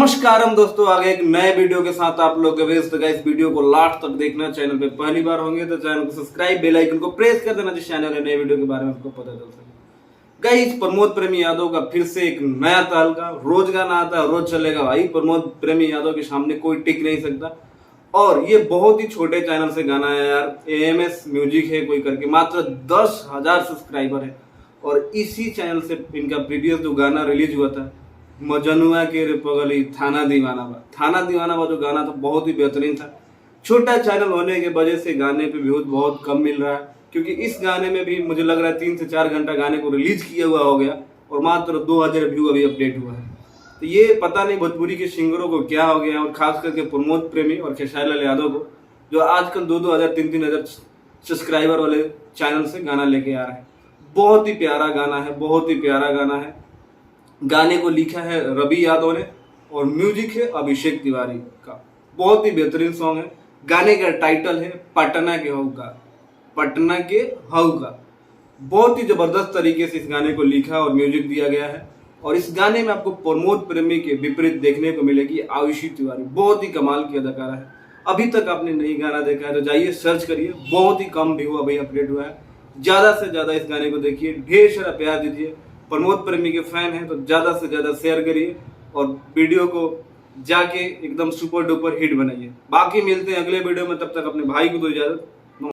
नमस्कारम दोस्तों, आगे एक नए वीडियो के साथ आप लोग के व्यस्त इस वीडियो को लास्ट तक देखना। चैनल पे पहली बार होंगे तो चैनल को सब्सक्राइब, बेल आइकन को प्रेस कर देना जिस चैनल है नए वीडियो के बारे में आपको पता चल सके। गाइस, प्रमोद प्रेमी यादव का फिर से एक नया तहलका। रोज गाना आता है, रोज चलेगा भाई। प्रमोद प्रेमी यादव के सामने कोई टिक नहीं सकता। और ये बहुत ही छोटे चैनल से गाना है यार, AMS म्यूजिक है कोई करके, मात्र 10,000 सब्सक्राइबर है। और इसी चैनल से इनका प्रीवियस जो गाना रिलीज हुआ था, मजनुआ के रे पगली थाना दीवाना बा जो गाना था बहुत ही बेहतरीन था। छोटा चैनल होने के वजह से गाने पे व्यूज बहुत कम मिल रहा है, क्योंकि इस गाने में भी मुझे लग रहा है 3 से 4 घंटा गाने को रिलीज किया हुआ हो गया और मात्र 2000 व्यू अभी अपडेट हुआ है। तो ये पता नहीं भोजपुरी के सिंगरों को क्या हो गया, और खास करके प्रमोद प्रेमी और खेसारी लाल यादव को, जो आजकल 2-2 हजार 3-3 हजार सब्सक्राइबर वाले चैनल से गाना लेके आ रहे हैं। बहुत ही प्यारा गाना है, बहुत ही प्यारा गाना है। गाने को लिखा है रवि यादव ने और म्यूजिक है अभिषेक तिवारी का। बहुत ही बेहतरीन सॉन्ग है। गाने का टाइटल है पटना के हऊ का। बहुत ही जबरदस्त तरीके से इस गाने को लिखा और म्यूजिक दिया गया है। और इस गाने में आपको प्रमोद प्रेमी के विपरीत देखने को मिलेगी आयुषी तिवारी। बहुत ही कमाल की अदाकारा है। अभी तक आपने नहीं गाना देखा है तो जाइए सर्च करिए। बहुत ही कम व्यू अभी अपडेट हुआ है। ज्यादा से ज्यादा इस गाने को देखिए, ढेर सारा प्यार दीजिए। प्रमोद प्रेमी के फैन हैं तो ज्यादा से ज्यादा शेयर करिए और वीडियो को जाके एकदम सुपर डुपर हिट बनाइए। बाकी मिलते हैं अगले वीडियो में, तब तक अपने भाई को दो इजाजत।